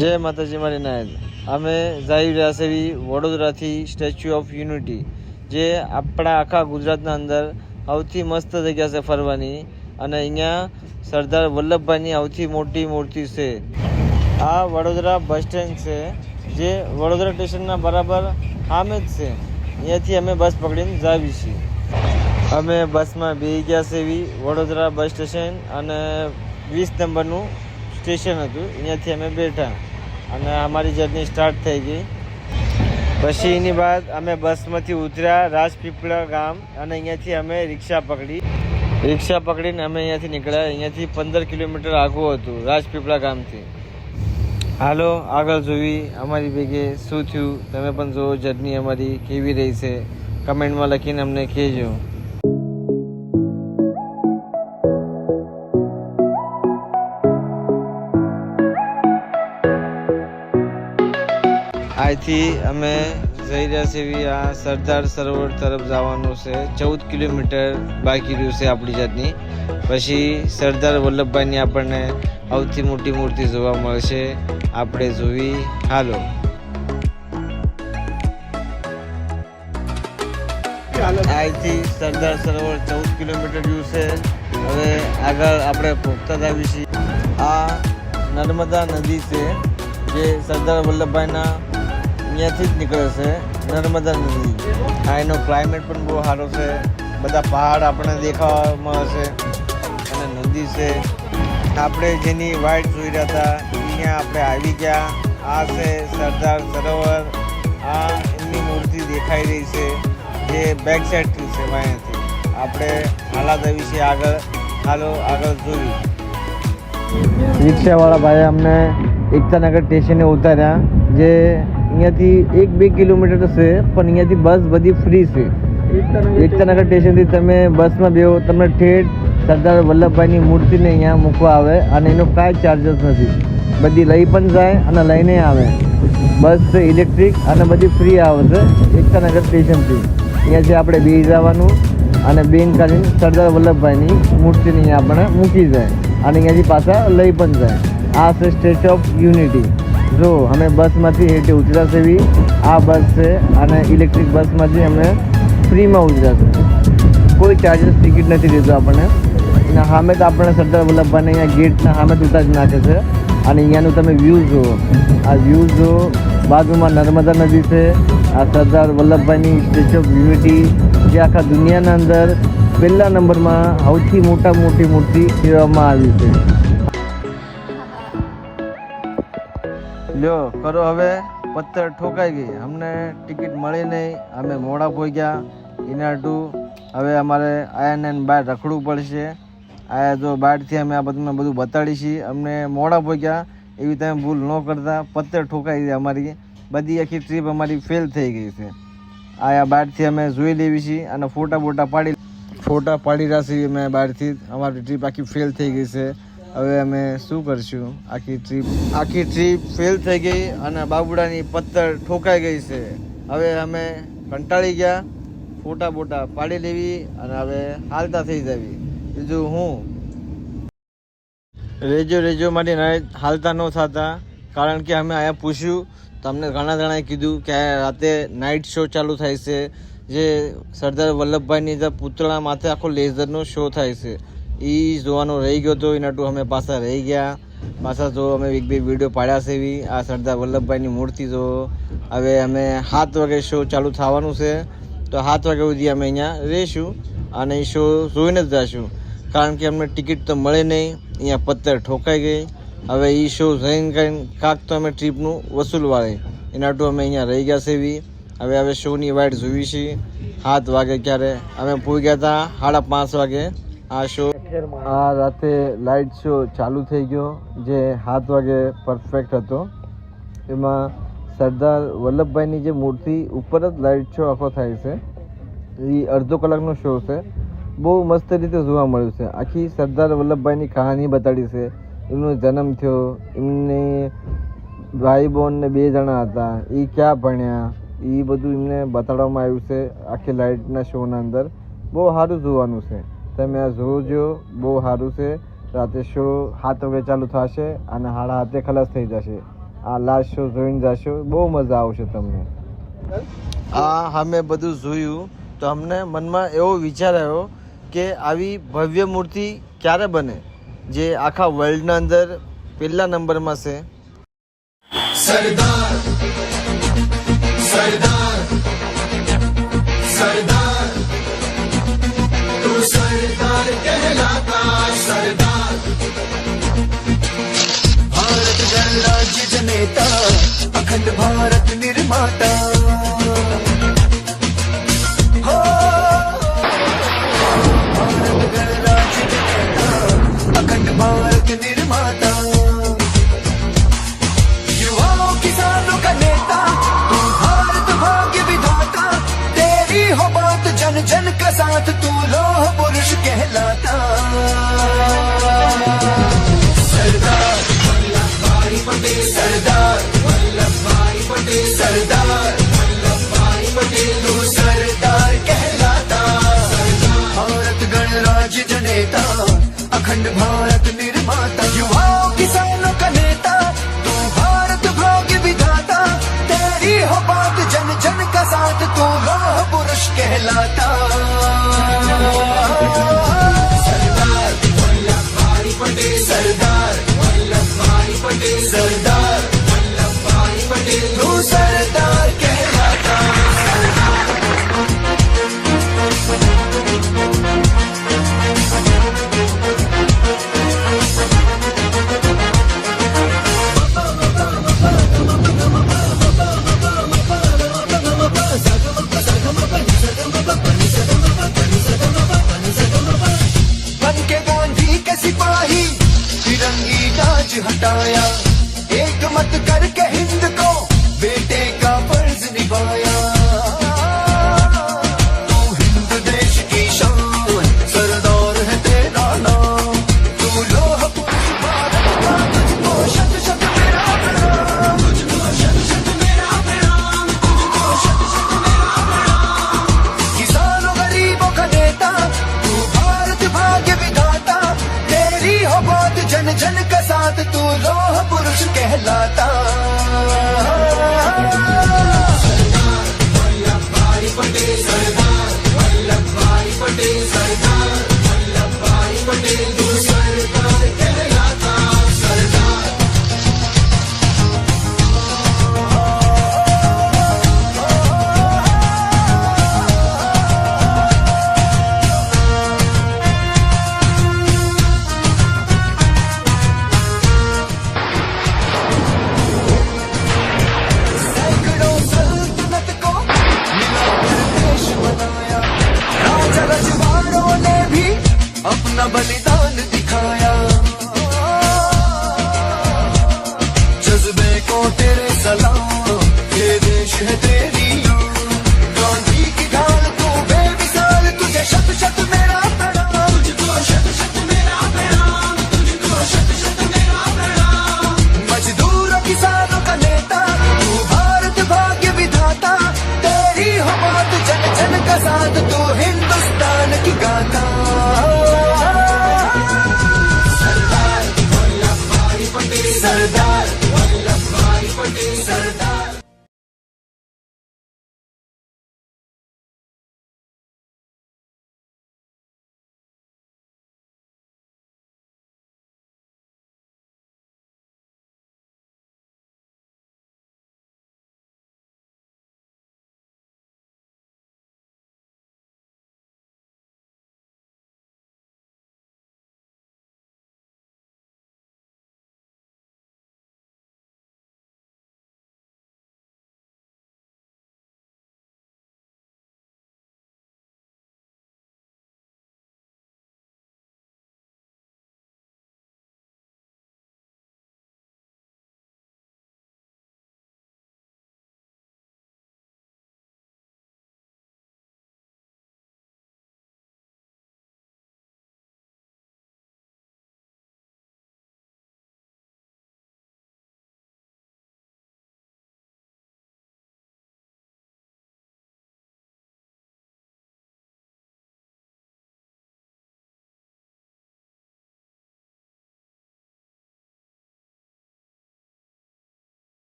જય માતાજી મારી નાયક અમે જઈ રહ્યા છે વડોદરાથી સ્ટેચ્યુ ઓફ યુનિટી, જે આપણા આખા ગુજરાતના અંદર સૌથી મસ્ત જગ્યા છે ફરવાની, અને અહીંયા સરદાર વલ્લભભાઈની સૌથી મોટી મૂર્તિ છે. આ વડોદરા બસ સ્ટેન્ડ છે, જે વડોદરા સ્ટેશનના બરાબર સામે જ છે. અહીંયાથી અમે બસ પકડીને જાવી છીએ. અમે બસમાં બેસી ગયા છે વડોદરા બસ સ્ટેશન, અને 20 નંબરનું સ્ટેશન હતું. અહીંયાથી અમે બેઠા અને અમારી જર્ની સ્ટાર્ટ થઈ ગઈ. પછી એની બાદ અમે બસમાંથી ઉતર્યા રાજપીપળા ગામ, અને અહીંયાથી અમે રિક્ષા પકડીને અમે અહીંયાથી નીકળ્યા. અહીંયાથી 15 કિલોમીટર આગું હતું રાજપીપળા ગામથી. હાલો આગળ જોવી અમારી ભેગે શું થયું, તમે પણ જુઓ જર્ની અમારી કેવી રહી છે. કમેન્ટમાં લખીને અમને કહેજો. અહીંથી અમે જઈ રહ્યા છીએ આ સરદાર સરોવર તરફ જવાનું છે. 14 કિલોમીટર બાકી રહ્યું છે આપણી જાતની. પછી સરદાર વલ્લભભાઈની આપણને સૌથી મોટી મૂર્તિ જોવા મળશે. આપણે જોવી. હાલો અહીંથી સરદાર સરોવર 14 કિલોમીટર રહ્યું છે. હવે આગળ આપણે પહોંચતા આવી છીએ. આ નર્મદા નદી છે, જે સરદાર વલ્લભભાઈના અહીંયાથી જ નીકળે છે. નર્મદા નદી. આ એનો ક્લાઇમેટ પણ બહુ સારો છે. બધા પહાડ આપણને દેખાવા મળશે અને નદી છે. આપણે જેની વાઇટ જોઈ રહ્યા હતા અહીંયા આપણે આવી ગયા. આ છે સરદાર સરોવર. આ એમની મૂર્તિ દેખાઈ રહી છે, જે બેક સાઈડથી છે. અહીંયાથી આપણે હાલાત આવી છે આગળ. હાલો આગળ જોઈ. રિક્ષાવાળા ભાઈ અમને એકતાનગર સ્ટેશને ઉતાર્યા, જે અહીંયાથી 1-2 કિલોમીટર છે, પણ અહીંયાથી બસ બધી ફ્રી છે. એકતાનગર સ્ટેશનથી તમે બસમાં બેહો, તમને ઠેઠ સરદાર વલ્લભભાઈની મૂર્તિને અહીંયા મૂકવા આવે, અને એનો કાંઈ ચાર્જસ નથી. બધી લઈ પણ જાય અને લઈને આવે. બસ છે ઇલેક્ટ્રિક, અને બધી ફ્રી આવે છે એકતાનગર સ્ટેશનથી. અહીંયાથી આપણે બેસી જવાનું, અને બેન કરીને સરદાર વલ્લભભાઈની મૂર્તિને અહીંયા આપણે મૂકી જાય, અને અહીંયાથી પાછા લઈ પણ જાય. આ છે સ્ટેચ્યુ ઓફ યુનિટી. જો અમે બસમાંથી હેઠે ઉતર્યા છે. આ બસ છે, અને ઇલેક્ટ્રિક બસમાંથી અમે ફ્રીમાં ઉતર્યા છે. કોઈ ચાર્જસ ટિકિટ નથી લીધો આપણને. એના સામે તો આપણને સરદાર વલ્લભભાઈને અહીંયા ગેટના સામે જ ઉતારી નાખે છે. અને અહીંયાનું તમે વ્યૂ જુઓ. આ વ્યૂ જુઓ. બાજુમાં નર્મદા નદી છે. આ સરદાર વલ્લભભાઈની સ્ટેચ્યુ ઓફ યુનિટી, જે આખા દુનિયાના અંદર પહેલા નંબરમાં સૌથી મોટી મૂર્તિ કહેવામાં આવી છે. લ્યો કરો હવે. પથ્થર ઠોકાઈ ગઈ. અમને ટિકિટ મળી નહીં. અમે મોડા પહોંચ્યા એના ટુ. હવે અમારે આયાને બહાર રખડવું પડશે. આયા જો બહારથી અમે આ બધું બતાડી છીએ. અમને મોડા પહોંચ્યા એવી તમે ભૂલ ન કરતા. પથ્થર ઠોકાઈ ગઈ. અમારી બધી આખી ટ્રીપ અમારી ફેલ થઈ ગઈ છે. આયા બહારથી અમે જોઈ લેવી છીએ, અને ફોટા પાડી રહ્યા છીએ અમે બહારથી. અમારી ટ્રીપ આખી ફેલ થઈ ગઈ છે. હવે અમે શું કરશું? આખી ટ્રીપ ફેલ થઈ ગઈ, અને બાબુડાની પથ્થર ઠોકાઈ ગઈ છે. હવે અમે કંટાળી ગયા. ફોટા પાડી લેવી, અને હવે હાલતા થઈ જવી. બીજું હું રેજો મારી નાઈટ હાલતા ન થતા. કારણ કે અમે અહીંયા પૂછ્યું, તમને ઘણા જણાએ કીધું કે રાતે નાઇટ શો ચાલુ થાય છે, જે સરદાર વલ્લભભાઈની જે પૂતળા માથે આખો લેઝરનો શો થાય છે. એ જોવાનો રહી ગયો હતો. એના ટુ અમે પાછા રહી ગયા. પાછા જો અમે 1-2 વિડીયો પાડ્યા છે. આ સરદાર વલ્લભભાઈની મૂર્તિ જો. હવે અમે 7 વાગે શો ચાલુ થવાનું છે, તો 7 વાગ્યા સુધી અમે અહીંયા રહીશું, અને એ શો જોઈને જ જઈશું. કારણ કે અમને ટિકિટ તો મળે નહીં. અહીંયા પથ્થર ઠોકાઈ ગઈ. હવે એ શો જોઈને કરીને કાંક તો અમે ટ્રીપનું વસૂલવાળે. એના ટુ અમે અહીંયા રહી ગયા છે. હવે શોની વાઇટ જોઈ છીએ. 7 વાગે ક્યારે અમે પહોંચી ગયા હતા 5:30 વાગે. આ શો આ રાતે લાઇટ શો ચાલુ થઈ ગયો, જે 7 વાગે પરફેક્ટ હતો. એમાં સરદાર વલ્લભભાઈની જે મૂર્તિ ઉપર જ લાઇટ શો આખો થાય છે. એ અડધો કલાકનો શો છે. બહુ મસ્ત રીતે જોવા મળ્યું છે. આખી સરદાર વલ્લભભાઈની કહાની બતાડી છે. એમનો જન્મ થયો, એમને ભાઈ બહેન ને 2 જણા હતા, એ ક્યાં ભણ્યા, એ બધું એમને બતાડવામાં આવ્યું છે આખી લાઇટના શોના અંદર. બહુ સારું જોવાનું છે. તમે આ જોજો. બહુ સારું છે. રાતે શો 7 વાગે ચાલુ થશે, અને 7:30 ખલાસ થઈ જશે. આ લાસ્ટ શો જોઈને જશો, બહુ મજા આવશે તમને. આ અમે બધું જોયું તો અમને મનમાં એવો વિચાર આવ્યો કે આવી ભવ્ય મૂર્તિ ક્યારે બને જે આખા વર્લ્ડના અંદર પહેલા નંબરમાં છે. सरदार सरदार सरदार तू सरदार कहलाता सरदार भारत गणराज्य जनेता अखंड भारत निर्माता हो भारत गणराज्य जनेता अखंड भारत निर्माता किसानों का नेता तू भारत भाग्य विधाता तेरी हो बात जन जन का साथ तू लोह पुरुष कहलाता सरदार वल्लभभाई पटेल सरदार वल्लभभाई पटेल सरदार वल्लभभाई पटेल तू सरदार कहलाता भारत गणराज्य जनेता अखंड भारत निर्माता युवाओं किसानों का नेता हो बात जन जन का साथ तू लोह पुरुष कहलाता सरदार वल्लभभाई पटेल सरदार वल्लभभाई पटेल सरदार वल्लभभाई पटेल तू सरदार कहलाता हटाया एक मत करके हिंद को बेटे का फर्ज निभाया तू हिंद देश की शान सरदार है तेरा नाम तू लोह पुरुष भारत का तुझको शत शत मेरा प्रणाम तुझको शत शत मेरा प्रणाम तुझको शत शत मेरा प्रणाम किसानों गरीबों का नेता तू भारत भाग्य विधाता तेरी हो बात जन जन का साथ तू लोह पुरुष कहलाता सरदार वल्लभभाई पटेल सरदार वल्लभभाई पटेल सरदार वल्लभभाई पटेल तू सरदार कहलाता सरदार बलिदान